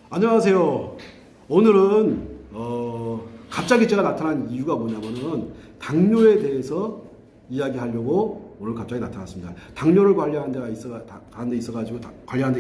안녕하세요. 오늘은 갑자기 제가 나타난 이유가 뭐냐면은 당뇨에 대해서 이야기하려고 오늘 갑자기 나타났습니다. 당뇨를 관리하는 데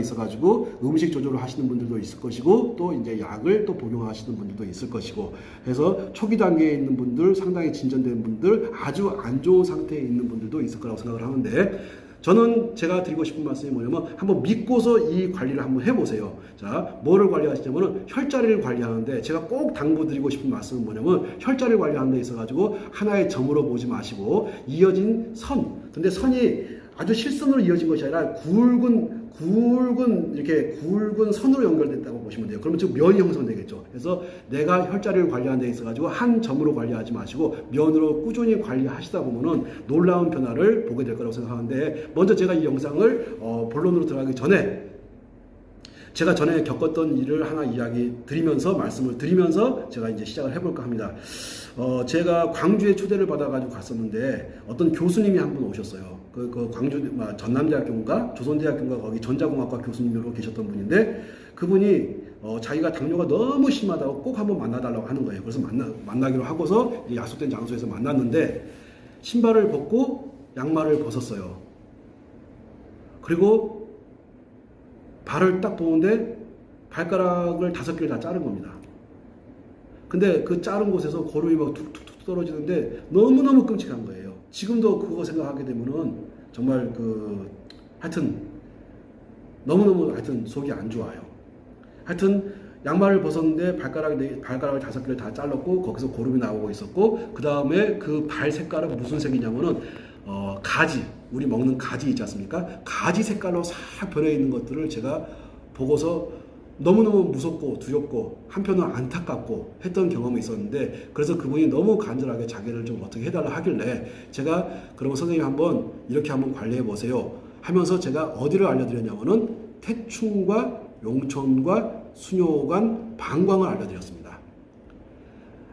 있어가지고 음식 조절을 하시는 분들도 있을 것이고 또 이제 약을 또 복용하시는 분들도 있을 것이고 해서 초기 단계에 있는 분들, 상당히 진전된 분들, 아주 안 좋은 상태에 있는 분들도 있을 거라고 생각을 하는데, 저는 제가 드리고 싶은 말씀이 뭐냐면 한번 믿고서 이 관리를 한번 해보세요. 자, 뭐를 관리하시냐면은 혈자리를 관리하는데, 제가 꼭 당부드리고 싶은 말씀은 뭐냐면 혈자리를 관리하는 데 있어가지고 하나의 점으로 보지 마시고 이어진 선, 근데 선이 아주 실선으로 이어진 것이 아니라 굵은 선으로 연결됐다고 보시면 돼요. 그러면 지금 면이 형성되겠죠. 그래서 내가 혈자리를 관리하는 데 있어가지고 한 점으로 관리하지 마시고 면으로 꾸준히 관리하시다 보면은 놀라운 변화를 보게 될 거라고 생각하는데, 먼저 제가 이 영상을 본론으로 들어가기 전에 제가 전에 겪었던 일을 하나 말씀을 드리면서 제가 이제 시작을 해볼까 합니다. 제가 광주에 초대를 받아가지고 갔었는데 어떤 교수님이 한 분 오셨어요. 그 광주 전남대학교인가 조선대학교인가 거기 전자공학과 교수님으로 계셨던 분인데, 그분이 자기가 당뇨가 너무 심하다고 꼭 한번 만나달라고 하는 거예요. 그래서 만나기로 하고서 약속된 장소에서 만났는데, 신발을 벗고 양말을 벗었어요. 그리고 발을 딱 보는데 발가락을 5개를 다 자른 겁니다. 근데 그 자른 곳에서 고름이 막 툭툭툭 떨어지는데 너무너무 끔찍한 거예요. 지금도 그거 생각하게 되면은 정말 하여튼 너무너무 속이 안 좋아요. 하여튼 양말을 벗었는데 발가락을 5개를 다 잘랐고 거기서 고름이 나오고 있었고, 그 다음에 그 발 색깔은 무슨 색이냐면은 가지, 우리 먹는 가지 있지 않습니까? 가지 색깔로 싹 변해 있는 것들을 제가 보고서 너무너무 무섭고 두렵고 한편으로 안타깝고 했던 경험이 있었는데, 그래서 그분이 너무 간절하게 자기를 좀 어떻게 해달라 하길래 제가 그러면 선생님 한번 이렇게 한번 관리해 보세요 하면서 제가 어디를 알려드렸냐면은 태충과 용천과 수뇨관, 방광을 알려드렸습니다.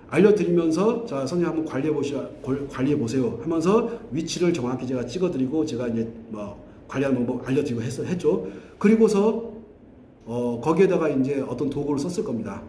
알려드리면서 자, 선생님 한번 관리해 보세요 하면서 위치를 정확히 제가 찍어드리고 제가 이제 관리하는 방법 알려드리고 했죠. 그리고서 거기에다가 이제 어떤 도구를 썼을 겁니다.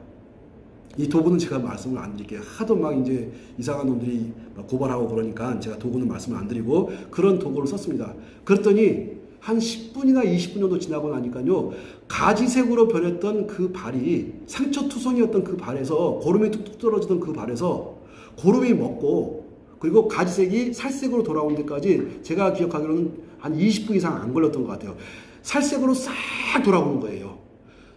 이 도구는 제가 말씀을 안 드릴게요. 하도 막 이제 이상한 놈들이 고발하고 그러니까 제가 도구는 말씀을 안 드리고 그런 도구를 썼습니다. 그랬더니 한 10분이나 20분 정도 지나고 나니까요, 가지색으로 변했던 그 발이, 상처투성이었던 그 발에서, 고름이 툭툭 떨어지던 그 발에서 고름이 먹고, 그리고 가지색이 살색으로 돌아온 데까지 제가 기억하기로는 한 20분 이상 안 걸렸던 것 같아요. 살색으로 싹 돌아오는 거예요.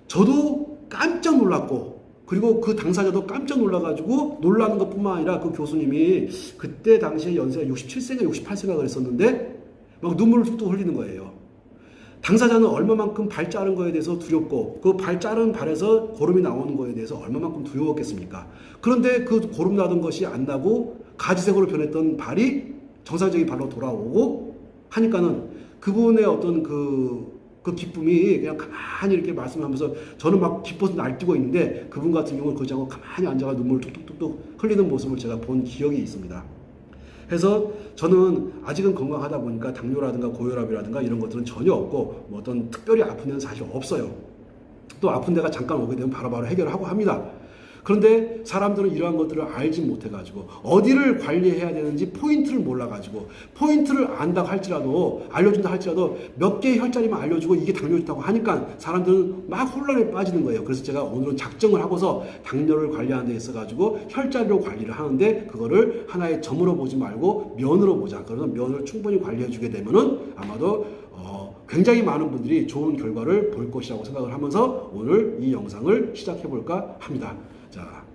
저도 깜짝 놀랐고, 그리고 그 당사자도 깜짝 놀라가지고, 놀라는 것 뿐만 아니라 그 교수님이 그때 당시에 연세가 67세인가 68세가 그랬었는데 막 눈물을 뚝뚝 흘리는 거예요. 당사자는 얼마만큼 발 자른 거에 대해서 두렵고, 그 발 자른 발에서 고름이 나오는 거에 대해서 얼마만큼 두려웠겠습니까? 그런데 그 고름 나던 것이 안 나고 가지색으로 변했던 발이 정상적인 발로 돌아오고 하니까는 그분의 어떤 그 기쁨이 그냥 가만히 이렇게 말씀하면서 저는 막 기뻐서 날뛰고 있는데, 그분 같은 경우는 그러지 않고 가만히 앉아가 눈물을 뚝뚝뚝뚝 흘리는 모습을 제가 본 기억이 있습니다. 해서 저는 아직은 건강하다 보니까 당뇨라든가 고혈압이라든가 이런 것들은 전혀 없고, 뭐 어떤 특별히 아픈 데는 사실 없어요. 또 아픈 데가 잠깐 오게 되면 바로바로 해결하고 합니다. 그런데 사람들은 이러한 것들을 알지 못해가지고 어디를 관리해야 되는지 포인트를 몰라가지고, 포인트를 안다고 할지라도, 알려준다 할지라도 몇 개의 혈자리만 알려주고 이게 당뇨 좋다고 하니까 사람들은 막 혼란에 빠지는 거예요. 그래서 제가 오늘은 작정을 하고서 당뇨를 관리하는 데 있어가지고 혈자리로 관리를 하는데, 그거를 하나의 점으로 보지 말고 면으로 보자. 그래서 면을 충분히 관리해주게 되면은 아마도 굉장히 많은 분들이 좋은 결과를 볼 것이라고 생각을 하면서 오늘 이 영상을 시작해볼까 합니다. 자,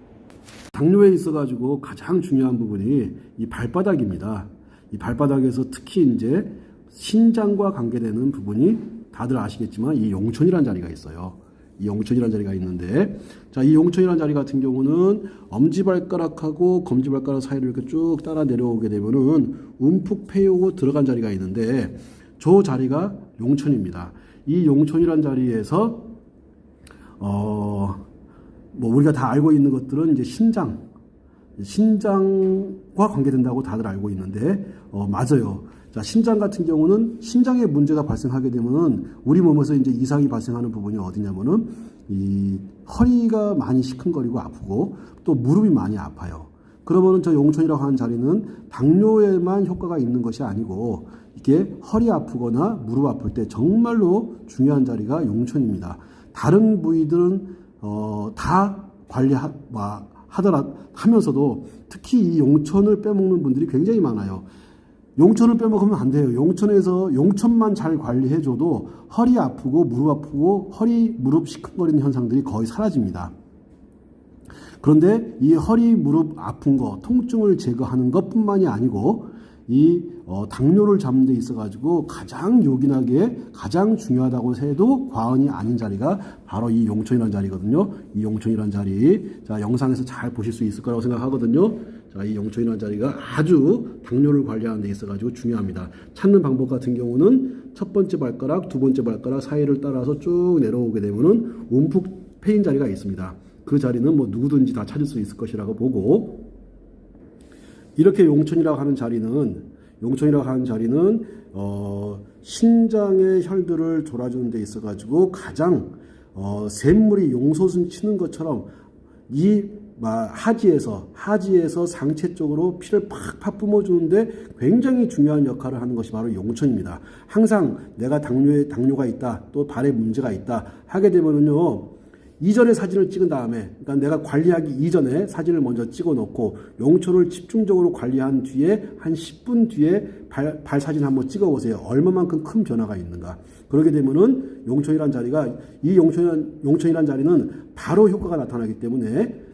당뇨에 있어가지고 가장 중요한 부분이 이 발바닥입니다. 이 발바닥에서 특히 이제 신장과 관계되는 부분이 다들 아시겠지만 이 용천이라는 자리가 있어요. 이 용천이라는 자리가 있는데, 자, 이 용천이라는 자리 같은 경우는 엄지발가락하고 검지발가락 사이를 이렇게 쭉 따라 내려오게 되면은 움푹 패이고 들어간 자리가 있는데, 저 자리가 용천입니다. 이 용천이라는 자리에서 우리가 다 알고 있는 것들은 이제 신장과 관계된다고 다들 알고 있는데, 맞아요. 자, 심장 같은 경우는 심장에 문제가 발생하게 되면은 우리 몸에서 이제 이상이 발생하는 부분이 어디냐면은 이 허리가 많이 시큰거리고 아프고 또 무릎이 많이 아파요. 그러면 저 용촌이라고 하는 자리는 당뇨에만 효과가 있는 것이 아니고 이게 허리 아프거나 무릎 아플 때 정말로 중요한 자리가 용촌입니다. 다른 부위들은 다 하면서도 특히 이 용촌을 빼먹는 분들이 굉장히 많아요. 용촌을 빼먹으면 안 돼요. 용촌만 잘 관리해줘도 허리 아프고 무릎 아프고 무릎 시큰거리는 현상들이 거의 사라집니다. 그런데 이 허리, 무릎 아픈 거, 통증을 제거하는 것뿐만이 아니고 이 당뇨를 잡는 데 있어가지고 가장 요긴하게 가장 중요하다고 해도 과언이 아닌 자리가 바로 이 용촌이라는 자리거든요. 이 용촌이라는 자리, 자 영상에서 잘 보실 수 있을 거라고 생각하거든요. 자, 이 용촌이라는 자리가 아주 당뇨를 관리하는 데 있어가지고 중요합니다. 찾는 방법 같은 경우는 첫 번째 발가락, 두 번째 발가락 사이를 따라서 쭉 내려오게 되면은 움푹 패인 자리가 있습니다. 그 자리는 뭐 누구든지 다 찾을 수 있을 것이라고 보고, 이렇게 용촌이라고 하는 자리는 신장의 혈들을 돌아주는 데 있어 가지고 가장 샘물이 용솟음 치는 것처럼 이 하지에서 상체 쪽으로 피를 팍팍 뿜어주는데 굉장히 중요한 역할을 하는 것이 바로 용촌입니다. 항상 내가 당뇨가 있다, 또 발에 문제가 있다 하게 되면은요, 이전에 사진을 찍은 다음에, 그러니까 내가 관리하기 이전에 사진을 먼저 찍어 놓고 용촌을 집중적으로 관리한 뒤에 한 10분 뒤에 발 사진 한번 찍어 보세요. 얼마만큼 큰 변화가 있는가. 그러게 되면은 용촌이란 자리가, 이 용촌이란 자리는 바로 효과가 나타나기 때문에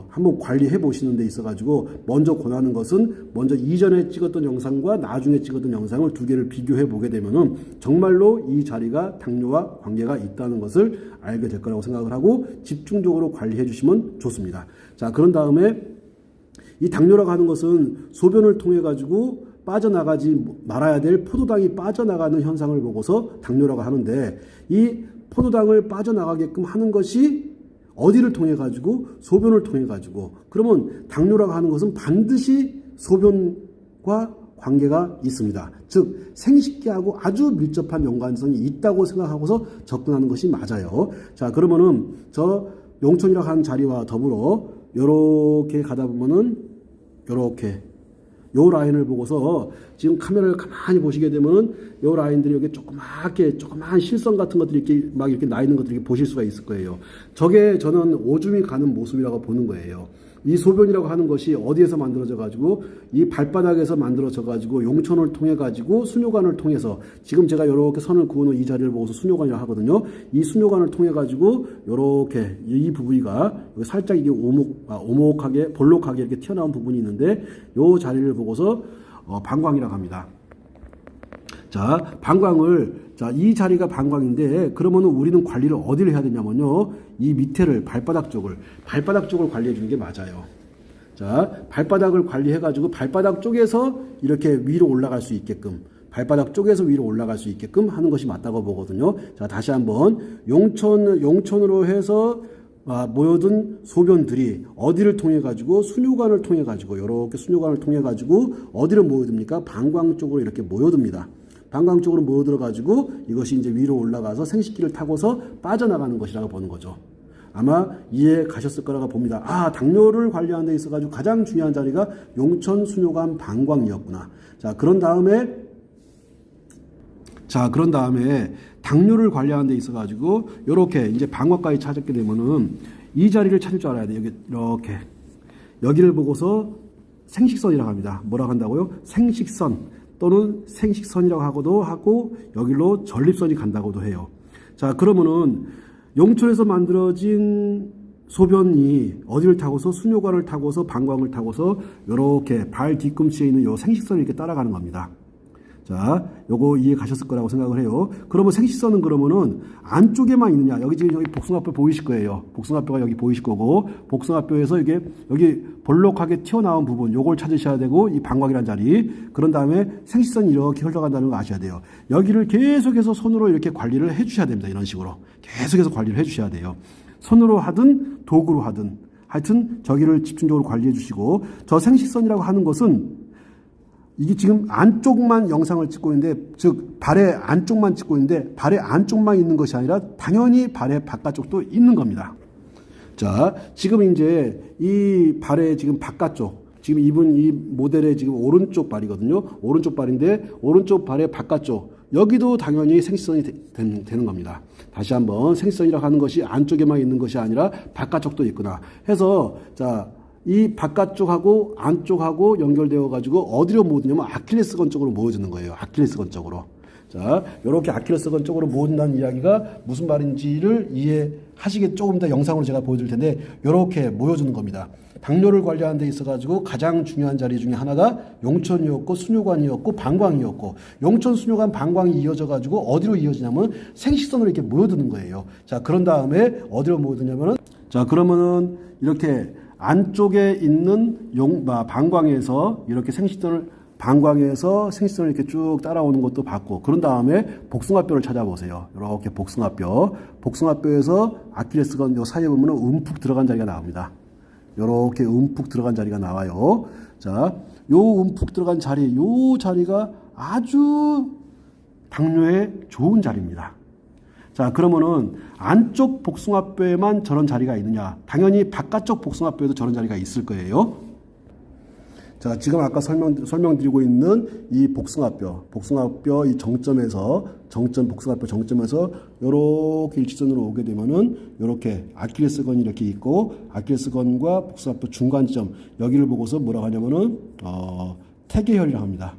한번 관리해 보시는 데 있어 가지고 먼저 권하는 것은 먼저 이전에 찍었던 영상과 나중에 찍었던 영상을 두 개를 비교해 보게 되면은 정말로 이 자리가 당뇨와 관계가 있다는 것을 알게 될 거라고 생각을 하고 집중적으로 관리해 주시면 좋습니다. 자, 그런 다음에 이 당뇨라고 하는 것은 소변을 통해 가지고 빠져나가지 말아야 될 포도당이 빠져나가는 현상을 보고서 당뇨라고 하는데, 이 포도당을 빠져나가게끔 하는 것이 어디를 통해 가지고? 소변을 통해 가지고. 그러면 당뇨라고 하는 것은 반드시 소변과 관계가 있습니다. 즉 생식기하고 아주 밀접한 연관성이 있다고 생각하고서 접근하는 것이 맞아요. 자, 그러면은 저 용촌이라고 하는 자리와 더불어 요렇게 가다 보면은 요렇게 요 라인을 보고서 지금 카메라를 가만히 보시게 되면은 요 라인들이 여기 조그만 실선 같은 것들이 이렇게 나 있는 것들이 보실 수가 있을 거예요. 저게 저는 오줌이 가는 모습이라고 보는 거예요. 이 소변이라고 하는 것이 어디에서 만들어져 가지고 이 발바닥에서 만들어져 가지고 용촌을 통해 가지고 수뇨관을 통해서, 지금 제가 이렇게 선을 그어놓은 이 자리를 보고서 수뇨관이라고 하거든요. 이 수뇨관을 통해 가지고 이렇게 이 부위가 살짝 이게 오목하게 볼록하게 이렇게 튀어나온 부분이 있는데, 이 자리를 보고서 방광이라고 합니다. 자, 이 자리가 방광인데, 그러면 우리는 관리를 어디를 해야 되냐면요, 이 밑에를 발바닥 쪽을 관리해 주는 게 맞아요. 자, 발바닥을 관리해 가지고 발바닥 쪽에서 이렇게 위로 올라갈 수 있게끔, 하는 것이 맞다고 보거든요. 자, 다시 한번 용촌으로 해서 모여든 소변들이 어디를 통해 가지고? 수뇨관을 통해 가지고, 이렇게 수뇨관을 통해 가지고 어디를 모여듭니까? 방광 쪽으로 이렇게 모여듭니다. 방광 쪽으로 모여들어 가지고 이것이 이제 위로 올라가서 생식기를 타고서 빠져나가는 것이라고 보는 거죠. 아마 이해 가셨을 거라고 봅니다. 아, 당뇨를 관리하는 데 있어 가지고 가장 중요한 자리가 용촌, 수뇨관, 방광이었구나. 자, 그런 다음에 당뇨를 관리하는 데 있어 가지고 요렇게 이제 방광까지 찾았게 되면은 이 자리를 찾을 줄 알아야 돼요. 여기 이렇게 여기를 보고서 생식선이라고 합니다. 뭐라고 한다고요? 생식선 또는 생식선이라고 하고 여기로 전립선이 간다고도 해요. 자, 그러면은 용촌에서 만들어진 소변이 어디를 타고서? 수뇨관을 타고서 방광을 타고서 이렇게 발 뒤꿈치에 있는 요 생식선을 이렇게 따라가는 겁니다. 자, 요거 이해 가셨을 거라고 생각을 해요. 그러면 생식선은 그러면은 안쪽에만 있느냐? 여기 지금 여기 복숭아뼈 보이실 거예요. 복숭아뼈가 여기 보이실 거고, 복숭아뼈에서 이게 여기 볼록하게 튀어나온 부분, 요걸 찾으셔야 되고, 이 방광이란 자리. 그런 다음에 생식선이 이렇게 흘러간다는 거 아셔야 돼요. 여기를 계속해서 손으로 이렇게 관리를 해 주셔야 됩니다. 이런 식으로. 계속해서 관리를 해 주셔야 돼요. 손으로 하든 도구로 하든 하여튼 저기를 집중적으로 관리해 주시고, 저 생식선이라고 하는 것은 이게 지금 안쪽만 영상을 찍고 있는데, 즉 발의 안쪽만 찍고 있는데 발의 안쪽만 있는 것이 아니라 당연히 발의 바깥쪽도 있는 겁니다. 자, 지금 이제 이 발의 지금 바깥쪽, 지금 입은 이 모델의 지금 오른쪽 발이거든요. 오른쪽 발인데 오른쪽 발의 바깥쪽 여기도 당연히 생식선이 되는 겁니다. 다시 한번 생식선이라고 하는 것이 안쪽에만 있는 것이 아니라 바깥쪽도 있구나 해서 자, 이 바깥쪽하고 안쪽하고 연결되어 가지고 어디로 모으냐면 아킬레스건 쪽으로 모여주는 거예요. 아킬레스건 쪽으로. 자, 이렇게 아킬레스건 쪽으로 모은다는 이야기가 무슨 말인지를 이해하시게 조금 더 영상으로 제가 보여드릴 텐데 이렇게 모여주는 겁니다. 당뇨를 관리하는 데 있어가지고 가장 중요한 자리 중에 하나가 용천이었고 수뇨관이었고 방광이었고 용천, 수뇨관, 방광이 이어져가지고 어디로 이어지냐면 생식선으로 이렇게 모여드는 거예요. 자, 그런 다음에 어디로 모여드냐면은 자, 그러면은 이렇게 안쪽에 있는 방광에서 이렇게 방광에서 생식선을 이렇게 쭉 따라오는 것도 봤고, 그런 다음에 복숭아뼈를 찾아보세요. 이렇게 복숭아뼈에서 아킬레스건 요 사이에 보면은 움푹 들어간 자리가 나옵니다. 이렇게 움푹 들어간 자리가 나와요. 자, 요 움푹 들어간 자리, 요 자리가 아주 당뇨에 좋은 자리입니다. 자, 그러면은 안쪽 복숭아뼈에만 저런 자리가 있느냐? 당연히 바깥쪽 복숭아뼈에도 저런 자리가 있을 거예요. 자, 지금 아까 설명드리고 있는 이 복숭아뼈 이 복숭아뼈 정점에서 요렇게 일직선으로 오게 되면은 요렇게 아킬레스건이 이렇게 있고, 아킬레스건과 복숭아뼈 중간 지점 여기를 보고서 뭐라고 하냐면은 태계혈이라고 합니다.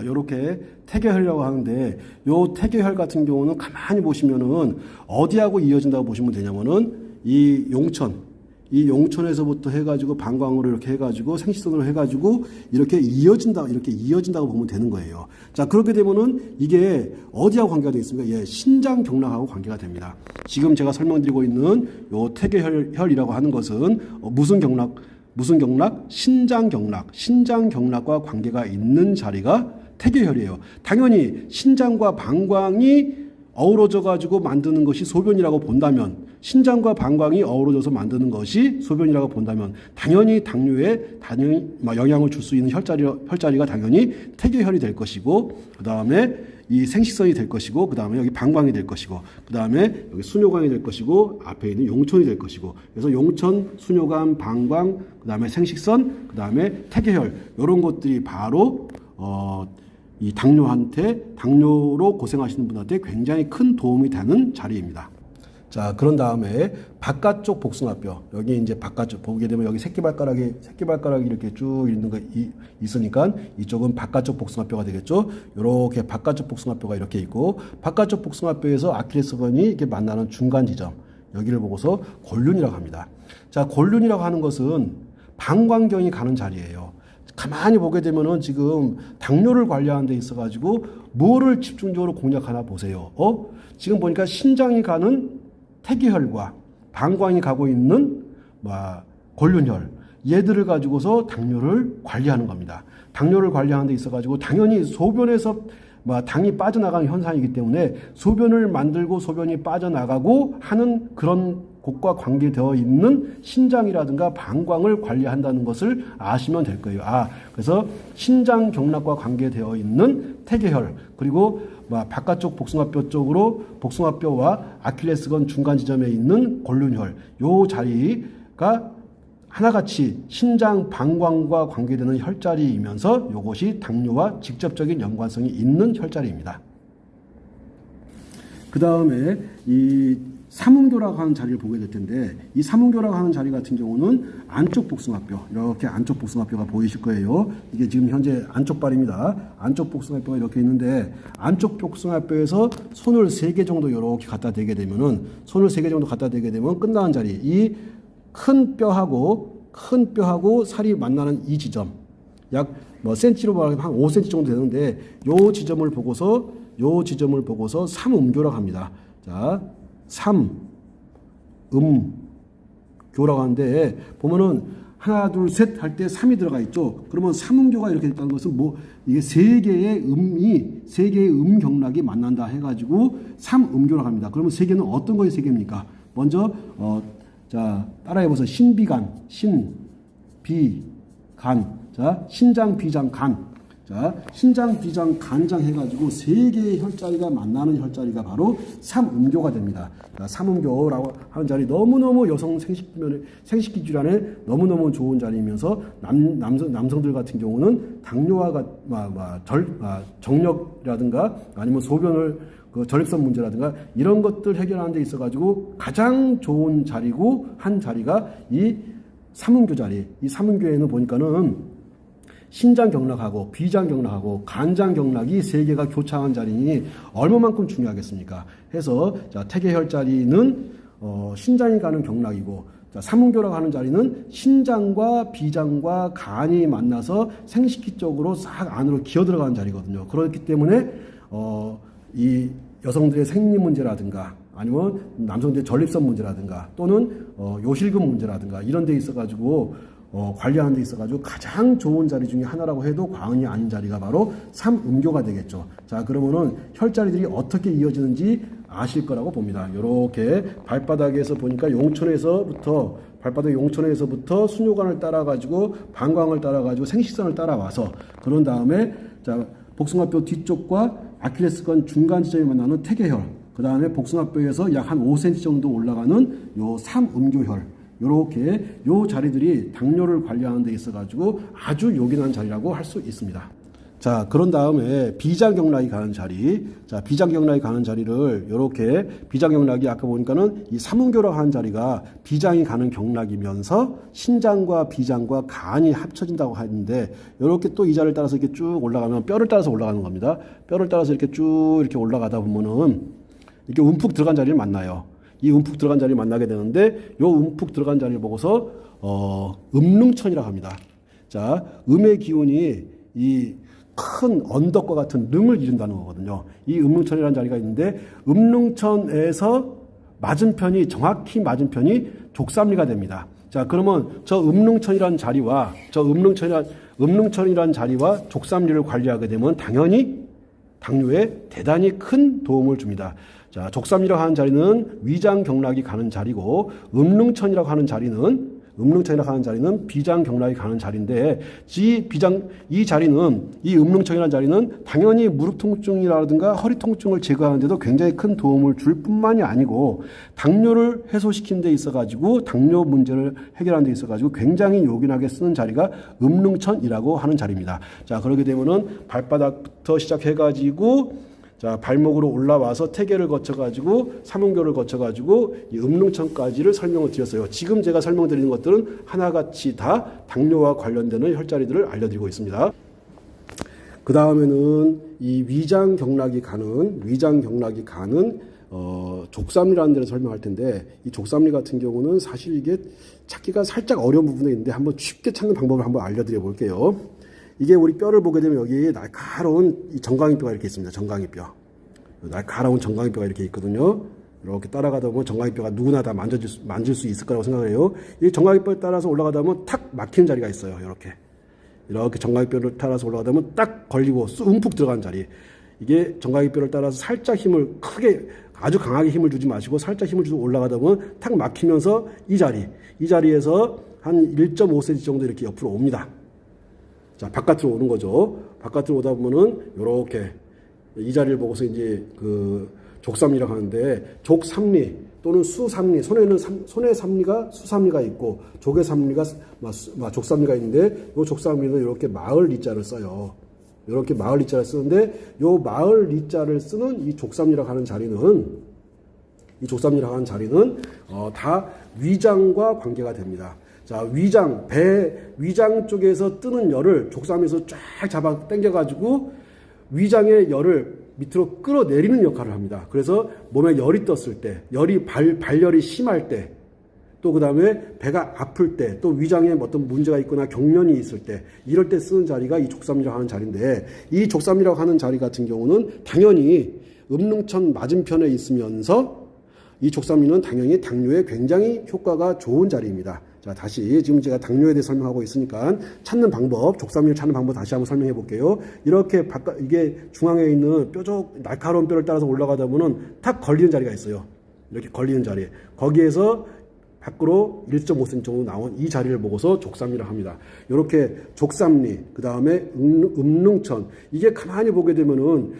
요렇게 태계혈이라고 하는데, 요 태계혈 같은 경우는 가만히 보시면은 어디하고 이어진다고 보시면 되냐면은 이 용천에서부터 해가지고 방광으로 이렇게 해가지고 생식선으로 해가지고 이렇게 이어진다고 보면 되는 거예요. 자, 그렇게 되면은 이게 어디하고 관계가 되어 있습니까? 예, 신장경락하고 관계가 됩니다. 지금 제가 설명드리고 있는 요 태계혈이라고 하는 것은 무슨 경락? 신장경락과 관계가 있는 자리가 태계혈이에요. 당연히 신장과 방광이 어우러져 가지고 만드는 것이 소변이라고 본다면, 신장과 방광이 어우러져서 만드는 것이 소변이라고 본다면 당연히 당뇨에 영향을 줄 수 있는 혈자리가 당연히 태계혈이 될 것이고, 그 다음에 이 생식선이 될 것이고, 그 다음에 여기 방광이 될 것이고, 그 다음에 여기 수뇨관이 될 것이고, 앞에 있는 용천이 될 것이고, 그래서 용천, 수뇨관, 방광, 그 다음에 생식선, 그 다음에 태계혈, 이런 것들이 바로 이 당뇨로 고생하시는 분한테 굉장히 큰 도움이 되는 자리입니다. 자, 그런 다음에 바깥쪽 복숭아뼈, 여기 이제 바깥쪽 보게 되면 여기 새끼발가락이 이렇게 쭉 있는 거 있으니까 이쪽은 바깥쪽 복숭아뼈가 되겠죠. 이렇게 바깥쪽 복숭아뼈가 이렇게 있고, 바깥쪽 복숭아뼈에서 아킬레스건이 이렇게 만나는 중간 지점, 여기를 보고서 골륜이라고 합니다. 자, 골륜이라고 하는 것은 방광경이 가는 자리예요. 가만히 보게 되면은 지금 당뇨를 관리하는 데 있어가지고 뭐를 집중적으로 공략하나 보세요. 지금 보니까 신장이 가는 태계혈과 방광이 가고 있는 골륜혈, 얘들을 가지고서 당뇨를 관리하는 겁니다. 당뇨를 관리하는 데 있어가지고 당연히 소변에서 당이 빠져나가는 현상이기 때문에 소변을 만들고 소변이 빠져나가고 하는 그런 곳과 관계되어 있는 신장이라든가 방광을 관리한다는 것을 아시면 될 거예요. 그래서 신장 경락과 관계되어 있는 태계혈, 그리고 바깥쪽 복숭아뼈 쪽으로 복숭아뼈와 아킬레스건 중간 지점에 있는 골륜혈, 요 자리가 하나같이 신장 방광과 관계되는 혈자리이면서 이것이 당뇨와 직접적인 연관성이 있는 혈자리입니다. 그 다음에 이 삼음교라고 하는 자리를 보게 될 텐데, 이 삼음교라고 하는 자리 같은 경우는 안쪽 복숭아뼈, 이렇게 안쪽 복숭아뼈가 보이실 거예요. 이게 지금 현재 안쪽 발입니다. 안쪽 복숭아뼈가 이렇게 있는데, 안쪽 복숭아뼈에서 손을 3개 정도 이렇게 갖다 대게 되면은, 끝나는 자리, 이 큰 뼈하고 살이 만나는 이 지점, 약 센치로 말하면 한 5cm 정도 되는데, 요 지점을 보고서 삼음교라고 합니다. 자, 삼음교라고 하는데, 보면은 하나 둘 셋 할 때 3이 들어가 있죠. 그러면 삼음교가 이렇게 됐다는 것은 이게 3개의 음경락이 만난다 해가지고 삼음교라고 합니다. 그러면 3개는 어떤 거의 3개입니까? 먼저 자, 따라해보세요. 신비간. 자, 신장, 비장, 간. 자, 신장, 비장, 간장 해가지고 세 개의 혈자리가 만나는 혈자리가 바로 삼음교가 됩니다. 자, 삼음교라고 하는 자리 너무너무 여성 생식기 질환에 너무너무 좋은 자리이면서 남성들 같은 경우는 당뇨와 정력이라든가 아니면 소변을 전립선 문제라든가 이런 것들 해결하는 데 있어가지고 가장 좋은 자리고 한 자리가 이 삼음교 자리. 이 삼음교에는 보니까는 신장경락하고 비장경락하고 간장경락이 세 개가 교차한 자리니 얼마만큼 중요하겠습니까? 해서 자, 태계혈 자리는 신장이 가는 경락이고 자, 삼음교라고 하는 자리는 신장과 비장과 간이 만나서 생식기 쪽으로 싹 안으로 기어 들어가는 자리거든요. 그렇기 때문에 이 여성들의 생리 문제라든가 아니면 남성들의 전립선 문제라든가 또는 요실금 문제라든가 이런 데 있어가지고 관리하는 데 있어가지고 가장 좋은 자리 중에 하나라고 해도 과언이 아닌 자리가 바로 삼음교가 되겠죠. 자, 그러면은 혈자리들이 어떻게 이어지는지 아실 거라고 봅니다. 요렇게 발바닥에서 보니까 발바닥 용천에서부터 수뇨관을 따라가지고 방광을 따라가지고 생식선을 따라와서 그런 다음에 자, 복숭아뼈 뒤쪽과 아킬레스건 중간 지점에 만나는 태계혈, 그 다음에 복숭아뼈에서 약 한 5cm 정도 올라가는 요 삼음교혈, 요렇게 요 자리들이 당뇨를 관리하는 데 있어가지고 아주 요긴한 자리라고 할 수 있습니다. 자, 그런 다음에 비장경락이 가는 자리. 자, 비장경락이 가는 자리를 요렇게 비장경락이 아까 보니까는 이 삼음교라고 하는 자리가 비장이 가는 경락이면서 신장과 비장과 간이 합쳐진다고 하는데 요렇게 또 이 자리를 따라서 이렇게 쭉 올라가면 뼈를 따라서 올라가는 겁니다. 뼈를 따라서 이렇게 쭉 이렇게 올라가다 보면은 이렇게 움푹 들어간 자리를 만나요. 이 움푹 들어간 자리를 만나게 되는데 요 움푹 들어간 자리를 보고서 음릉천이라고 합니다. 자, 음의 기운이 이 큰 언덕과 같은 릉을 이룬다는 거거든요. 이 음릉천이라는 자리가 있는데 음릉천에서 맞은편이 정확히 맞은편이 족삼리가 됩니다. 자, 그러면 저 음릉천이라는 자리와 음릉천이라는 자리와 족삼리를 관리하게 되면 당연히 당뇨에 대단히 큰 도움을 줍니다. 자, 족삼리라고 하는 자리는 위장경락이 가는 자리고 음릉천이라고 하는 자리는 비장경락이 가는 자리인데 이 음릉천이라는 자리는 당연히 무릎 통증이라든가 허리 통증을 제거하는 데도 굉장히 큰 도움을 줄 뿐만이 아니고 당뇨를 해소시키는 데 있어가지고 당뇨 문제를 해결하는 데 있어가지고 굉장히 요긴하게 쓰는 자리가 음릉천이라고 하는 자리입니다. 자, 그렇게 되면은 발바닥부터 시작해가지고 자, 발목으로 올라와서 태계를 거쳐가지고 삼음교를 거쳐가지고 이 음릉천까지를 설명을 드렸어요. 지금 제가 설명드리는 것들은 하나같이 다 당뇨와 관련되는 혈자리들을 알려드리고 있습니다. 그 다음에는 이 위장경락이 가는 족삼리라는 데를 설명할 텐데 이 족삼리 같은 경우는 사실 이게 찾기가 살짝 어려운 부분이 있는데 한번 쉽게 찾는 방법을 한번 알려드려 볼게요. 이게 우리 뼈를 보게 되면 여기 날카로운 이 정강이뼈가 이렇게 있습니다. 정강이뼈. 날카로운 정강이뼈가 이렇게 있거든요. 이렇게 따라가다 보면 정강이뼈가 누구나 다 만질 수 있을 거라고 생각해요. 이 정강이뼈에 따라서 올라가다 보면 탁 막히는 자리가 있어요. 이렇게 정강이뼈를 따라서 올라가다 보면 딱 걸리고 움푹 들어간 자리. 이게 정강이뼈를 따라서 살짝 힘을 크게 아주 강하게 힘을 주지 마시고 살짝 힘을 주고 올라가다 보면 탁 막히면서 이 자리에서 한 1.5cm 정도 이렇게 옆으로 옵니다. 자, 바깥으로 오는 거죠. 바깥으로 오다 보면은 요렇게 이 자리를 보고서 이제 그 족삼리라고 하는데 족삼리 또는 수삼리, 손의 삼리가 수삼리가 있고 족의 삼리가 족삼리가 있는데 요 족삼리는 이렇게 마을 리자를 써요. 이렇게 마을 리자를 쓰는데 요 마을 리자를 쓰는 이 족삼리라고 하는 자리는 다 위장과 관계가 됩니다. 자, 위장 쪽에서 뜨는 열을 족삼에서 쫙 잡아 당겨가지고 위장의 열을 밑으로 끌어내리는 역할을 합니다. 그래서 몸에 열이 떴을 때, 발열이 심할 때, 또 그 다음에 배가 아플 때, 또 위장에 어떤 문제가 있거나 경련이 있을 때, 이럴 때 쓰는 자리가 이 족삼리라고 하는 자리인데, 이 족삼리라고 하는 자리 같은 경우는 당연히 음릉천 맞은편에 있으면서 이 족삼리는 당연히 당뇨에 굉장히 효과가 좋은 자리입니다. 자, 다시 지금 제가 당뇨에 대해 설명하고 있으니까 족삼리를 찾는 방법 다시 한번 설명해 볼게요. 이렇게 이게 중앙에 있는 날카로운 뼈를 따라서 올라가다 보면 탁 걸리는 자리가 있어요. 이렇게 걸리는 자리. 거기에서 밖으로 1.5cm 정도 나온 이 자리를 보고서 족삼리라고 합니다. 이렇게 족삼리, 그 다음에 음릉천. 이게 가만히 보게 되면은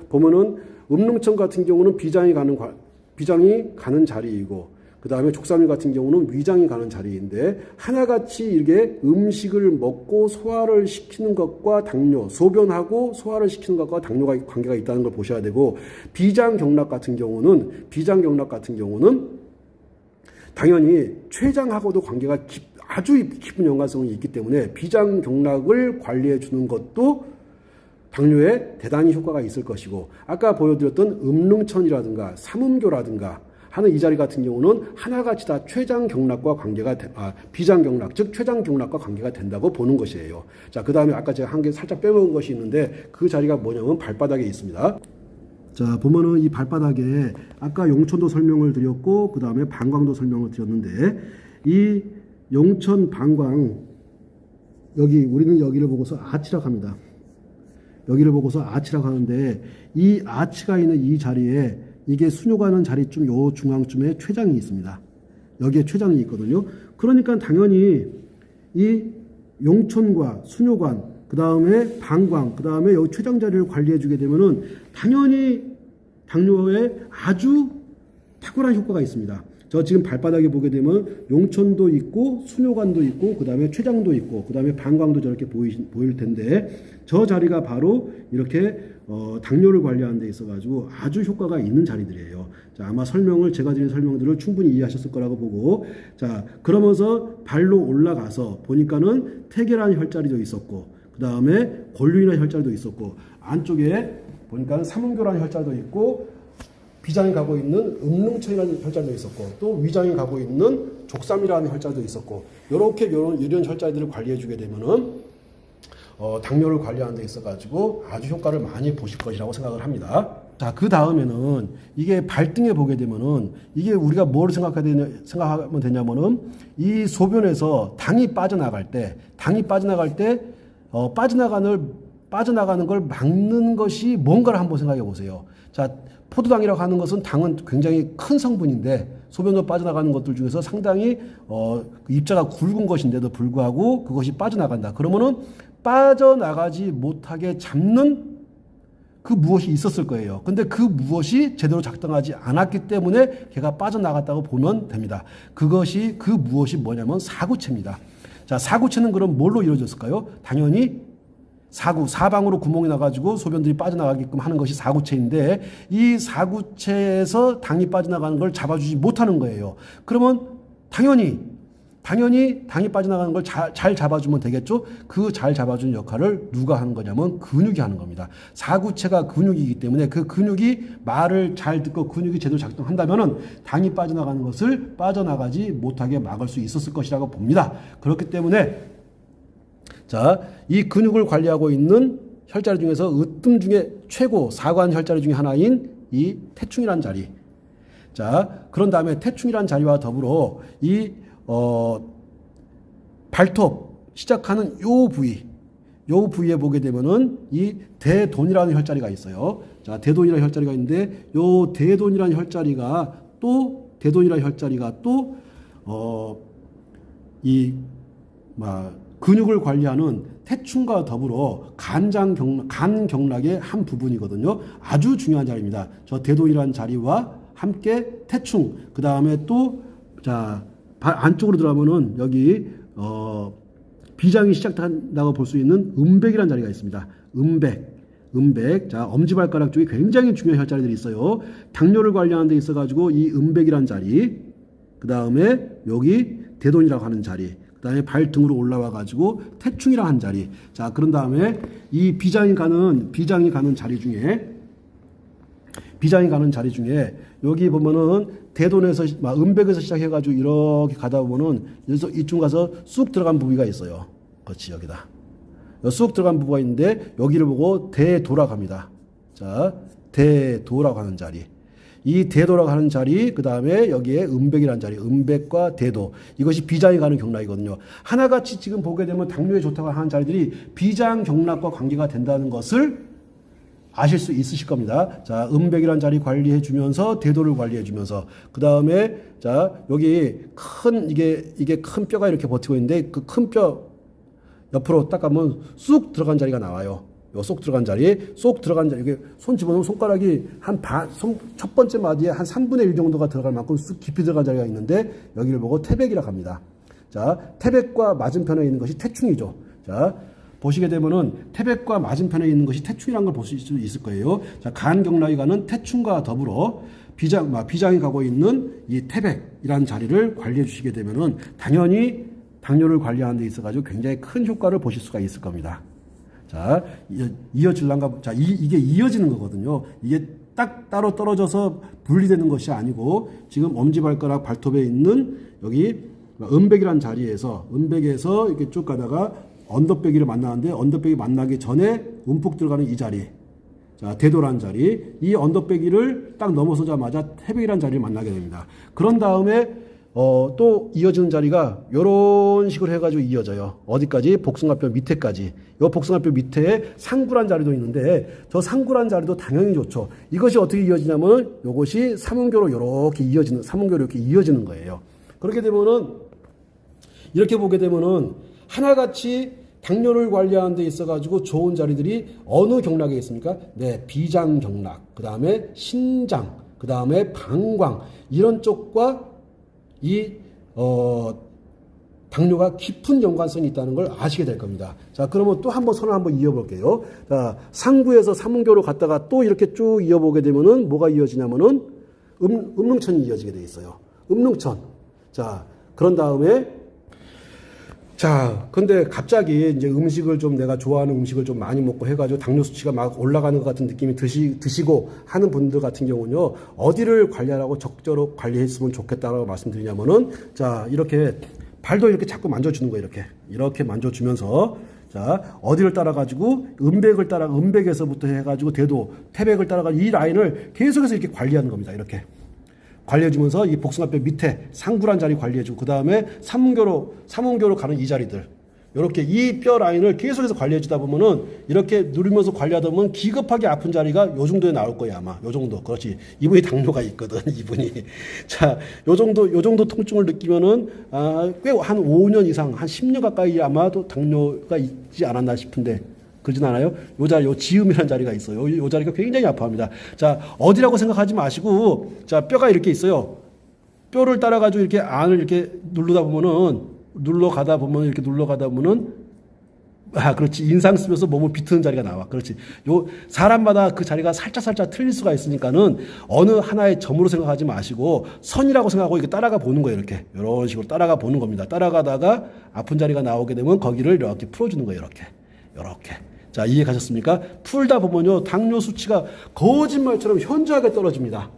보면은 음릉천 같은 경우는 비장이 가는 자리이고, 그 다음에 족삼리 같은 경우는 위장이 가는 자리인데, 하나같이 이게 음식을 먹고 소화를 시키는 것과 당뇨, 소변하고 소화를 시키는 것과 당뇨가 관계가 있다는 걸 보셔야 되고, 비장경락 같은 경우는 당연히 췌장하고도 관계가 아주 깊은 연관성이 있기 때문에 비장경락을 관리해 주는 것도 당뇨에 대단히 효과가 있을 것이고, 아까 보여드렸던 음릉천이라든가 삼음교라든가 하는 이 자리 같은 경우는 하나같이 다 췌장경락과 관계가 비장경락, 즉 췌장경락과 관계가 된다고 보는 것이에요. 자, 그 다음에 아까 제가 한 개 살짝 빼먹은 것이 있는데, 그 자리가 뭐냐면 발바닥에 있습니다. 자, 보면은 이 발바닥에 아까 용천도 설명을 드렸고, 그 다음에 방광도 설명을 드렸는데, 이 용천, 방광, 우리는 여기를 보고서 아치라고 합니다. 여기를 보고서 아치라고 하는데, 이 아치가 있는 이 자리에 이게 순뇨 가는 자리쯤 요 중앙쯤에 췌장이 있습니다. 여기에 췌장이 있거든요. 그러니까 당연히 이 용천과 순뇨관, 그 다음에 방광, 그 다음에 여기 췌장 자리를 관리해 주게 되면은 당연히 당뇨에 아주 탁월한 효과가 있습니다. 저 지금 발바닥에 보게 되면 용천도 있고 순뇨관도 있고 그 다음에 췌장도 있고 그 다음에 방광도 저렇게 보일 텐데, 저 자리가 바로 이렇게 당뇨를 관리하는 데 있어 가지고 아주 효과가 있는 자리들이에요. 자, 아마 제가 드린 설명들을 충분히 이해하셨을 거라고 보고, 자, 그러면서 발로 올라가서 보니까는 태계라는 혈자리도 있었고, 그 다음에 권류이라는 혈자리도 있었고, 안쪽에 보니까는 삼음교라는 혈자리도 있고, 비장이 가고 있는 음릉천이라는 혈자리도 있었고, 또 위장이 가고 있는 족삼이라는 혈자리도 있었고, 이런 혈자리들을 관리해 주게 되면은 당뇨를 관리하는 데 있어 가지고 아주 효과를 많이 보실 것이라고 생각을 합니다. 자, 그 다음에는 이게 발등에 보게 되면은 이게 우리가 뭘 생각하면 되냐면은, 이 소변에서 당이 빠져나갈 때 빠져나가는 걸 막는 것이 뭔가를 한번 생각해 보세요. 자, 포도당이라고 하는 것은 당은 굉장히 큰 성분인데, 소변으로 빠져나가는 것들 중에서 상당히 입자가 굵은 것인데도 불구하고 그것이 빠져나간다. 그러면은 빠져나가지 못하게 잡는 그 무엇이 있었을 거예요. 근데 그 무엇이 제대로 작동하지 않았기 때문에 걔가 빠져나갔다고 보면 됩니다. 그 무엇이 뭐냐면 사구체입니다. 자, 사구체는 그럼 뭘로 이루어졌을까요? 당연히 사방으로 구멍이 나가지고 소변들이 빠져나가게끔 하는 것이 사구체인데, 이 사구체에서 당이 빠져나가는 걸 잡아주지 못하는 거예요. 그러면 당연히 당이 빠져나가는 걸 잘 잡아주면 되겠죠? 그 잘 잡아주는 역할을 누가 하는 거냐면 근육이 하는 겁니다. 사구체가 근육이기 때문에 그 근육이 말을 잘 듣고 근육이 제대로 작동한다면은 당이 빠져나가는 것을 빠져나가지 못하게 막을 수 있었을 것이라고 봅니다. 그렇기 때문에, 자, 이 근육을 관리하고 있는 혈자리 중에서 으뜸 중에 최고 사관 혈자리 중에 하나인 이 태충이라는 자리. 자, 그런 다음에 태충이라는 자리와 더불어 이 발톱 시작하는 요 부위에 보게 되면은 이 대돈이라는 혈자리가 있어요. 자, 대돈이라는 혈자리가 있는데, 요 대돈이라는 혈자리가 또 근육을 관리하는 태충과 더불어 간 경락의 한 부분이거든요. 아주 중요한 자리입니다. 저 대돈이라는 자리와 함께 태충, 그 다음에 또, 자, 안쪽으로 들어가면은 여기, 비장이 시작한다고 볼 수 있는 음백이라는 자리가 있습니다. 음백. 자, 엄지발가락 쪽에 굉장히 중요한 혈자리들이 있어요. 당뇨를 관리하는 데 있어가지고 이 음백이라는 자리, 그 다음에 여기 대돈이라고 하는 자리, 그 다음에 발등으로 올라와가지고 태충이라고 하는 자리. 자, 그런 다음에 이 비장이 가는 자리 중에 여기 보면은 대돈에서 음백에서 시작해가지고 이렇게 가다 보면은 여기서 이쪽 가서 쑥 들어간 부위가 있어요. 그렇지, 여기다. 쑥 들어간 부위가 있는데 여기를 보고 대도라고 합니다. 자, 대도라고 하는 자리. 이 대도라고 하는 자리, 그 다음에 여기에 음백이라는 자리, 음백과 대도. 이것이 비장이 가는 경락이거든요. 하나같이 지금 보게 되면 당뇨에 좋다고 하는 자리들이 비장 경락과 관계가 된다는 것을 아실 수 있으실 겁니다. 자, 음백이란 자리 관리해 주면서 대도를 관리해 주면서 그 다음에 자 여기 큰 이게 큰 뼈가 이렇게 버티고 있는데 그 큰 뼈 옆으로 딱 가면 쑥 들어간 자리가 나와요. 요 쏙 들어간 자리, 이게 손 집어넣으면 손가락이 첫 번째 마디에 한 3분의 1 정도가 들어갈 만큼 쑥 깊이 들어간 자리가 있는데 여기를 보고 태백이라고 합니다. 자, 태백과 맞은편에 있는 것이 태충이죠. 자, 보시게 되면은 태백과 맞은편에 있는 것이 태충이라는 걸 보실 수 있을 거예요. 자, 간경락이 가는 태충과 더불어 비장이 가고 있는 이 태백이라는 자리를 관리해 주시게 되면은 당연히 당뇨를 관리하는 데 있어가지고 굉장히 큰 효과를 보실 수가 있을 겁니다. 자, 이어질란가, 자, 이게 이어지는 거거든요. 이게 딱 따로 떨어져서 분리되는 것이 아니고, 지금 엄지발가락 발톱에 있는 여기 음백이라는 자리에서, 음백에서 이렇게 쭉 가다가 언더백이를 만나는데, 언더백이 만나기 전에 움푹 들어가는 이 자리. 자, 대도라는 자리. 이 언더백이를 딱 넘어서자마자 태백이라는 자리를 만나게 됩니다. 그런 다음에, 또 이어지는 자리가 요런 식으로 해가지고 이어져요. 어디까지? 복숭아뼈 밑에까지. 요 복숭아뼈 밑에 상구란 자리도 있는데 저 상구란 자리도 당연히 좋죠. 이것이 어떻게 이어지냐면 요것이 삼음교로 이렇게 이어지는 거예요. 그렇게 되면은 이렇게 보게 되면은 하나같이 당뇨를 관리하는 데 있어가지고 좋은 자리들이 어느 경락에 있습니까? 네, 비장 경락, 그 다음에 신장, 그 다음에 방광 이런 쪽과 당뇨가 깊은 연관성이 있다는 걸 아시게 될 겁니다. 자, 그러면 또 한번 선을 한번 이어볼게요. 자, 상구에서 삼음교로 갔다가 또 이렇게 쭉 이어보게 되면은 뭐가 이어지냐면은 음릉천이 이어지게 돼 있어요. 음릉천. 자, 그런 다음에 자, 근데 갑자기 이제 음식을 좀 내가 좋아하는 음식을 좀 많이 먹고 해가지고 당뇨 수치가 막 올라가는 것 같은 느낌이 드시고 하는 분들 같은 경우는요, 어디를 관리하라고 적절히 관리했으면 좋겠다라고 말씀드리냐면은, 자, 이렇게 발도 이렇게 자꾸 만져주는 거예요, 이렇게 만져주면서, 자, 어디를 따라가지고, 음백에서부터 해가지고 대도, 태백을 따라가지고 이 라인을 계속해서 이렇게 관리하는 겁니다, 이렇게. 관리해주면서 이 복숭아뼈 밑에 상부란 자리 관리해주고 그 다음에 삼음교로 가는 이 자리들 이렇게 이 뼈 라인을 계속해서 관리해주다 보면은 이렇게 누르면서 관리하다 보면 기급하게 아픈 자리가 요 정도에 나올 거예요 아마 요 정도. 그렇지, 이분이 당뇨가 있거든 이분이. 자, 요 정도 통증을 느끼면은 꽤 한 5년 이상 한 10년 가까이 아마도 당뇨가 있지 않았나 싶은데 그러진 않아요? 요 자리, 요 지음이라는 자리가 있어요. 요 자리가 굉장히 아파합니다. 자, 어디라고 생각하지 마시고, 자, 뼈가 이렇게 있어요. 뼈를 따라가지고 이렇게 안을 이렇게 눌러가다 보면은, 그렇지. 인상 쓰면서 몸을 비트는 자리가 나와. 그렇지. 사람마다 그 자리가 살짝 틀릴 수가 있으니까는 어느 하나의 점으로 생각하지 마시고 선이라고 생각하고 이렇게 따라가 보는 거예요. 이렇게. 이런 식으로 따라가 보는 겁니다. 따라가다가 아픈 자리가 나오게 되면 거기를 이렇게 풀어주는 거예요. 이렇게. 자, 이해 가셨습니까? 풀다 보면요, 당뇨 수치가 거짓말처럼 현저하게 떨어집니다.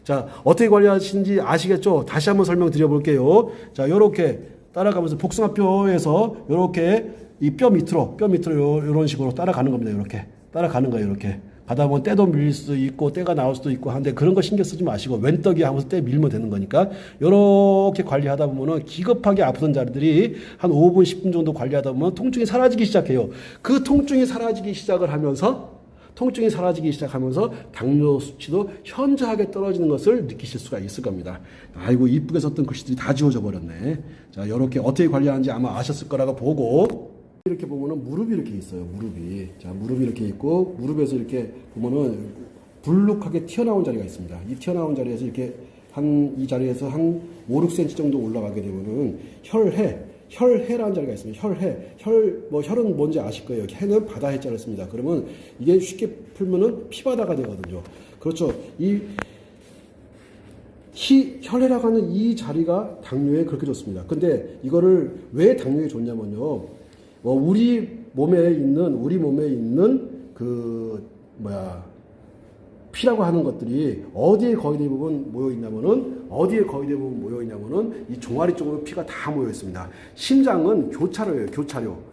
자, 어떻게 관리하시는지 아시겠죠? 다시 한번 설명드려 볼게요. 자, 요렇게 따라가면서 복숭아뼈에서 요렇게 이 뼈 밑으로 요런 식으로 따라가는 겁니다. 요렇게. 따라가는 거예요, 이렇게. 가다 보면 때도 밀릴 수도 있고, 때가 나올 수도 있고 하는데 그런 거 신경 쓰지 마시고, 왼떡이 하면서 때 밀면 되는 거니까, 요렇게 관리하다 보면은 기급하게 아프던 자리들이 한 5분, 10분 정도 관리하다 보면 통증이 사라지기 시작해요. 그 통증이 사라지기 시작하면서 당뇨 수치도 현저하게 떨어지는 것을 느끼실 수가 있을 겁니다. 아이고, 이쁘게 썼던 글씨들이 다 지워져 버렸네. 자, 요렇게 어떻게 관리하는지 아마 아셨을 거라고 보고, 이렇게 보면은 무릎이 이렇게 있어요. 자, 무릎이 이렇게 있고 무릎에서 이렇게 보면은 불룩하게 튀어나온 자리가 있습니다. 이 튀어나온 자리에서 이렇게 이 자리에서 한 5, 6cm 정도 올라가게 되면은 혈해라는 자리가 있습니다. 혈은 뭔지 아실 거예요. 해는 바다 해자를 씁니다. 그러면 이게 쉽게 풀면은 피바다가 되거든요. 그렇죠. 혈해라고 하는 이 자리가 당뇨에 그렇게 좋습니다. 근데 이거를 왜 당뇨에 좋냐면요. 우리 몸에 있는 피라고 하는 것들이 어디에 거의 대부분 모여 있냐면은 이 종아리 쪽으로 피가 다 모여 있습니다. 심장은 교차로예요.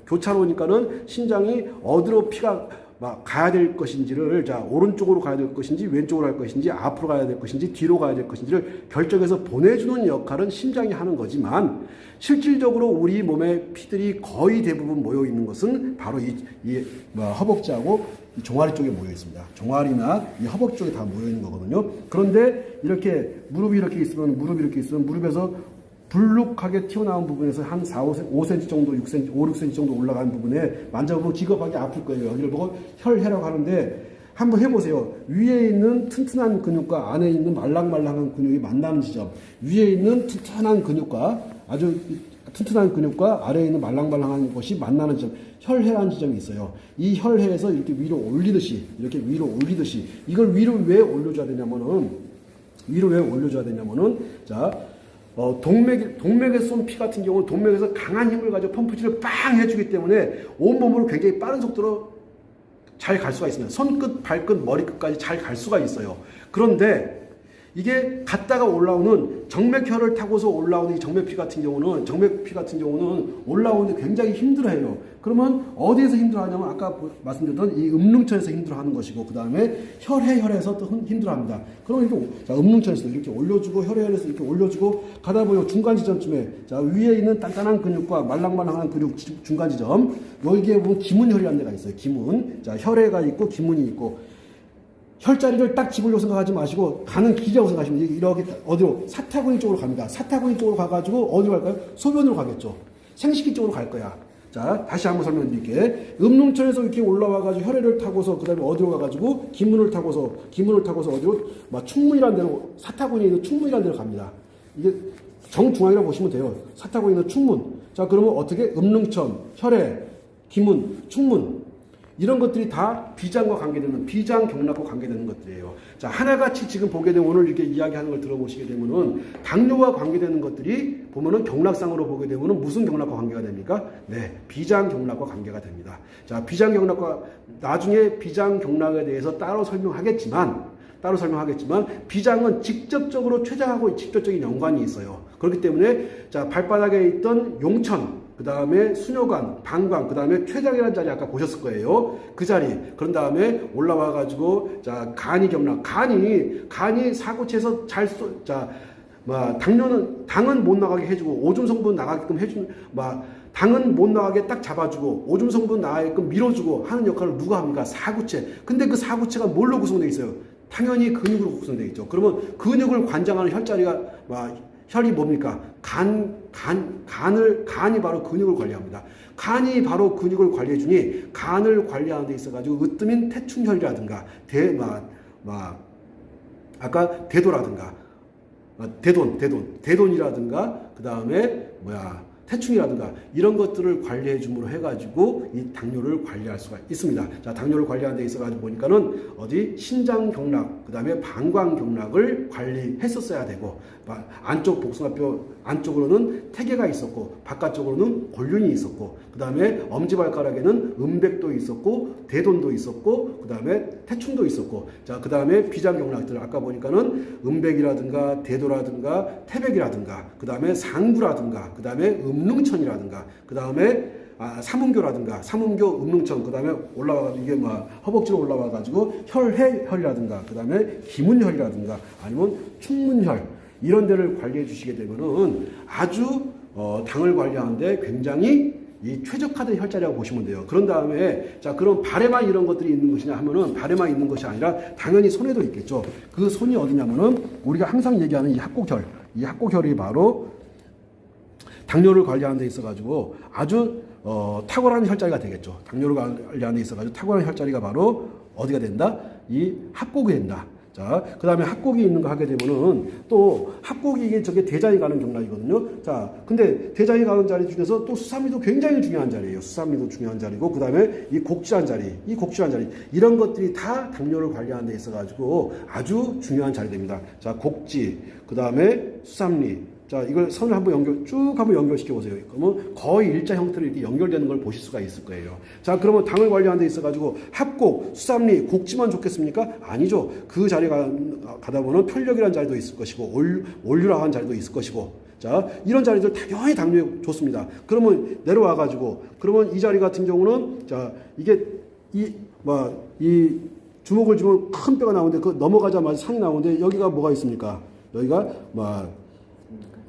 교차로니까는 심장이 어디로 피가 막 가야 될 것인지를 자 오른쪽으로 가야 될 것인지 왼쪽으로 갈 것인지 앞으로 가야 될 것인지 뒤로 가야 될 것인지를 결정해서 보내주는 역할은 심장이 하는 거지만 실질적으로 우리 몸의 피들이 거의 대부분 모여 있는 것은 바로 이 허벅지하고 이 종아리 쪽에 모여 있습니다. 종아리나 이 허벅지 쪽에 다 모여 있는 거거든요. 그런데 이렇게 무릎이 이렇게 있으면 무릎에서 불룩하게 튀어나온 부분에서 한 5cm 정도, 6cm, 5, 6cm 정도 올라간 부분에 만져보면 기겁하게 아플 거예요. 여기를 보고 혈해라고 하는데 한번 해보세요. 위에 있는 튼튼한 근육과 안에 있는 말랑말랑한 근육이 만나는 지점, 위에 있는 튼튼한 근육과 아주 튼튼한 근육과 아래에 있는 말랑말랑한 것이 만나는 지점, 혈해라는 지점이 있어요. 이 혈해에서 이렇게 위로 올리듯이 이걸 위로 왜 올려줘야 되냐면은 자 동맥에 쏜 피 같은 경우는 동맥에서 강한 힘을 가지고 펌프질을 빵 해주기 때문에 온몸으로 굉장히 빠른 속도로 잘 갈 수가 있습니다. 손끝, 발끝, 머리끝까지 잘 갈 수가 있어요. 그런데 이게 갔다가 올라오는 정맥혈을 타고서 올라오는 이 정맥피 같은 경우는 올라오는데 굉장히 힘들어해요. 그러면 어디에서 힘들어하냐면 아까 말씀드렸던 이 음릉천에서 힘들어하는 것이고 그 다음에 혈해에서 또 힘들어합니다. 그럼 이렇게 자 음릉천에서 이렇게 올려주고 혈해에서 이렇게 올려주고 가다 보면 중간 지점쯤에 자 위에 있는 단단한 근육과 말랑말랑한 근육 중간 지점 여기에 보면 기문혈이라는 데가 있어요. 기문 자 혈해가 있고 기문이 있고 혈자리를 딱 집으려고 생각하지 마시고 가는 길이라고 생각하시면 이렇게 어디로 사타구니 쪽으로 갑니다. 사타구니 쪽으로 가가지고 어디로 갈까요? 소변으로 가겠죠. 생식기 쪽으로 갈 거야. 자 다시 한번 설명드릴게. 음릉천에서 이렇게 올라와가지고 혈해를 타고서 그 다음에 어디로 가가지고 기문을 타고서 어디로 막 충문이라는 데로 사타구니에 있는 충문이라는 데로 갑니다. 이게 정중앙이라고 보시면 돼요. 사타구니에 있는 충문. 자 그러면 어떻게 음릉천, 혈해, 기문, 충문 이런 것들이 다 비장과 관계되는 비장경락과 관계되는 것들이에요. 자 하나같이 지금 보게 되면 오늘 이렇게 이야기하는 걸 들어보시게 되면은 당뇨와 관계되는 것들이 보면은 경락상으로 보게 되면은 무슨 경락과 관계가 됩니까? 네, 비장경락과 관계가 됩니다. 자 비장경락과 나중에 비장경락에 대해서 따로 설명하겠지만 비장은 직접적으로 췌장하고 직접적인 연관이 있어요. 그렇기 때문에 자 발바닥에 있던 용천 그 다음에 수뇨관, 방광, 그 다음에 췌장이라는 자리 아까 보셨을 거예요. 그 자리. 그런 다음에 올라와가지고, 자, 간이 경락. 간이 사고체에서 당은 못 나가게 해주고, 오줌 성분 나가게끔 해주는, 당은 못 나가게 딱 잡아주고, 오줌 성분 나가게끔 밀어주고 하는 역할을 누가 합니까? 사구체. 근데 그 사구체가 뭘로 구성되어 있어요? 당연히 근육으로 구성되어 있죠. 그러면 근육을 관장하는 혈자리가, 혈이 뭡니까? 간이 바로 근육을 관리합니다. 간이 바로 근육을 관리해주니 간을 관리하는 데 있어가지고 으뜸인 태충혈이라든가 아까 대도라든가 대돈이라든가 그 다음에 태충이라든가 이런 것들을 관리해 줌으로 해가지고 이 당뇨를 관리할 수가 있습니다. 자, 당뇨를 관리하는 데 있어가지고 보니까는 어디 신장경락, 그 다음에 방광경락을 관리했었어야 되고, 안쪽 복숭아뼈 안쪽으로는 태계가 있었고, 바깥쪽으로는 골륜이 있었고, 그 다음에 엄지발가락에는 음백도 있었고, 대돈도 있었고, 그 다음에 태충도 있었고, 자, 그 다음에 비장경락들 아까 보니까는 음백이라든가 대도라든가 태백이라든가, 그 다음에 상부라든가, 그 다음에 음릉천이라든가, 그 다음에 삼음교라든가, 삼음교, 음릉천, 그 다음에 올라와가지고 이게 허벅지로 올라와가지고 혈이라든가, 그 다음에 기문혈이라든가, 아니면 충문혈 이런 데를 관리해 주시게 되면은 아주 당을 관리하는데 굉장히 이 최적화된 혈자리라고 보시면 돼요. 그런 다음에 자 그럼 발에만 이런 것들이 있는 것이냐 하면은 발에만 있는 것이 아니라 당연히 손에도 있겠죠. 그 손이 어디냐면은 우리가 항상 얘기하는 이 합곡혈이 바로 당뇨를 관리하는 데 있어가지고 아주 탁월한 혈자리가 되겠죠. 당뇨를 관리하는 데 있어가지고 탁월한 혈자리가 바로 어디가 된다? 이 합곡이 된다. 자, 그 다음에 합곡이 있는 거 하게 되면은 또 합곡이 이게 저게 대장이 가는 경락이거든요. 자, 근데 대장이 가는 자리 중에서 또 수삼리도 굉장히 중요한 자리예요. 수삼리도 중요한 자리고, 그 다음에 이 곡지한 자리, 이런 것들이 다 당뇨를 관리하는 데 있어가지고 아주 중요한 자리 됩니다. 자, 곡지, 그 다음에 수삼리. 자, 이걸 선을 한번 쭉 연결시켜 보세요. 그러면 거의 일자 형태로 이렇게 연결되는 걸 보실 수가 있을 거예요. 자, 그러면 당을 관리하는 데 있어가지고 합곡, 수삼리, 곡지만 좋겠습니까? 아니죠. 그 자리가 가다 보면 편력이라는 자리도 있을 것이고, 올류라고 하는 자리도 있을 것이고, 자, 이런 자리들 당연히 당뇨에 좋습니다. 그러면 내려와가지고, 그러면 이 자리 같은 경우는, 자, 이게 이 이 주먹을 쥐면 큰 뼈가 나오는데 그 넘어가자마자 상이 나오는데 여기가 뭐가 있습니까? 여기가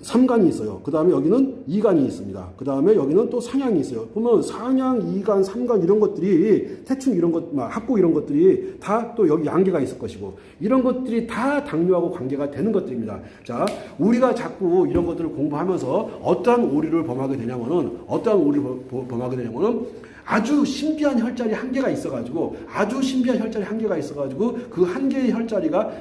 삼간이 있어요. 그 다음에 여기는 이간이 있습니다. 그 다음에 여기는 또 상향이 있어요. 보면 상향, 이간, 삼간 이런 것들이 대충 이런 것, 합곡 이런 것들이 다 또 여기 양계가 있을 것이고 이런 것들이 다 당뇨하고 관계가 되는 것들입니다. 자, 우리가 자꾸 이런 것들을 공부하면서 어떠한 오류를 범하게 되냐면은 아주 신비한 혈자리 한계가 있어가지고 그 한 개의 혈자리가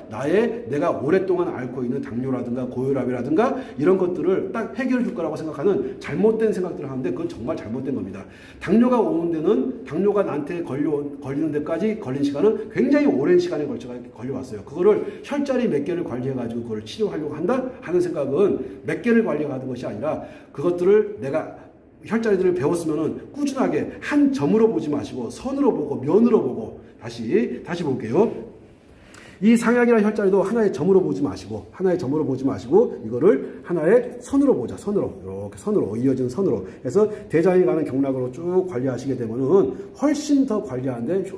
내가 오랫동안 앓고 있는 당뇨라든가 고혈압이라든가 이런 것들을 딱 해결해 줄 거라고 생각하는 잘못된 생각들을 하는데 그건 정말 잘못된 겁니다. 당뇨가 나한테 걸리는 데까지 걸린 시간은 굉장히 오랜 시간에 걸려왔어요. 그거를 혈자리 몇 개를 관리해가지고 그걸 치료하려고 한다 하는 생각은 몇 개를 관리하는 것이 아니라 그것들을 내가 혈자리들을 배웠으면은 꾸준하게 한 점으로 보지 마시고 선으로 보고 면으로 보고 다시 볼게요. 이 상향이나 혈자리도 하나의 점으로 보지 마시고 이거를 하나의 선으로 보자. 이렇게 선으로 이어진 선으로 해서 대장에 가는 경락으로 쭉 관리하시게 되면은 훨씬 더 관리하는데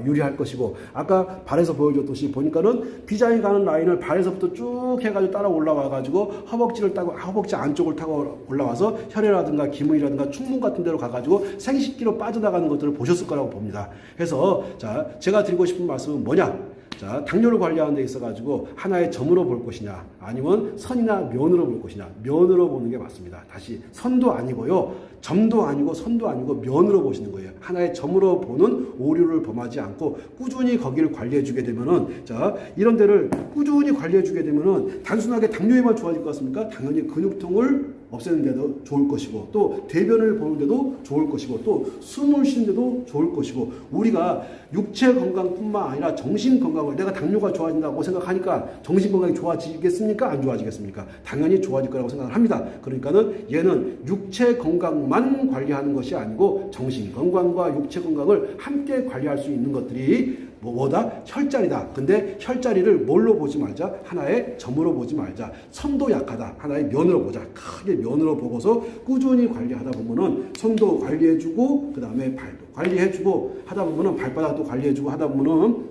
유리할 것이고 아까 발에서 보여줬듯이 보니까는 비장에 가는 라인을 발에서부터 쭉 해가지고 따라 올라와가지고 허벅지 안쪽을 타고 올라와서 혈액이라든가 기문이라든가 충문 같은 데로 가가지고 생식기로 빠져나가는 것들을 보셨을 거라고 봅니다. 그래서 자, 제가 드리고 싶은 말씀은 뭐냐? 자, 당뇨를 관리하는 데 있어가지고 하나의 점으로 볼 것이냐 아니면 선이나 면으로 볼 것이냐 면으로 보는 게 맞습니다. 다시 선도 아니고요 점도 아니고 선도 아니고 면으로 보시는 거예요. 하나의 점으로 보는 오류를 범하지 않고 꾸준히 거기를 관리해 주게 되면은 자, 이런 데를 꾸준히 관리해 주게 되면은 단순하게 당뇨에만 좋아질 것 같습니까? 당연히 근육통을 없애는 데도 좋을 것이고 또 대변을 보는 데도 좋을 것이고 또 숨을 쉬는 데도 좋을 것이고 우리가 육체 건강뿐만 아니라 정신 건강을 내가 당뇨가 좋아진다고 생각하니까 정신 건강이 좋아지겠습니까? 안 좋아지겠습니까? 당연히 좋아질 거라고 생각을 합니다. 그러니까는 얘는 육체 건강만 관리하는 것이 아니고 정신 건강과 육체 건강을 함께 관리할 수 있는 것들이 뭐다? 혈자리다. 근데 혈자리를 뭘로 보지 말자? 하나의 점으로 보지 말자. 선도 약하다. 하나의 면으로 보자. 크게 면으로 보고서 꾸준히 관리하다 보면은 손도 관리해주고 그 다음에 발도 관리해주고 하다 보면은 발바닥도 관리해주고 하다 보면은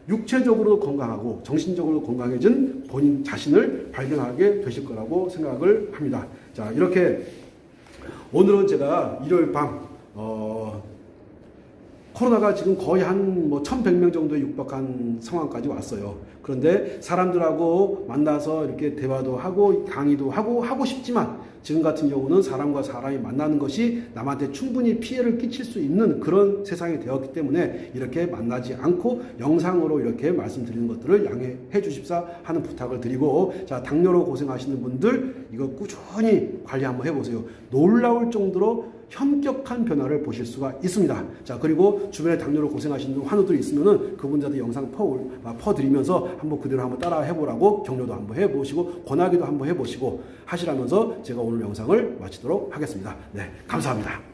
육체적으로 건강하고 정신적으로 건강해진 본인 자신을 발견하게 되실 거라고 생각을 합니다. 자, 이렇게 오늘은 제가 일요일 밤 코로나가 지금 거의 한 1,100명 정도에 육박한 상황까지 왔어요. 그런데 사람들하고 만나서 이렇게 대화도 하고 강의도 하고 싶지만 지금 같은 경우는 사람과 사람이 만나는 것이 남한테 충분히 피해를 끼칠 수 있는 그런 세상이 되었기 때문에 이렇게 만나지 않고 영상으로 이렇게 말씀드리는 것들을 양해해 주십사 하는 부탁을 드리고 자, 당뇨로 고생하시는 분들 이거 꾸준히 관리 한번 해보세요. 놀라울 정도로 현격한 변화를 보실 수가 있습니다. 자, 그리고 주변에 당뇨로 고생하시는 환우들이 있으면은 그분들한테 영상 퍼드리면서 한번 그대로 한번 따라 해보라고 격려도 한번 해보시고 권하기도 한번 해보시고 하시라면서 제가 오늘 영상을 마치도록 하겠습니다. 네, 감사합니다.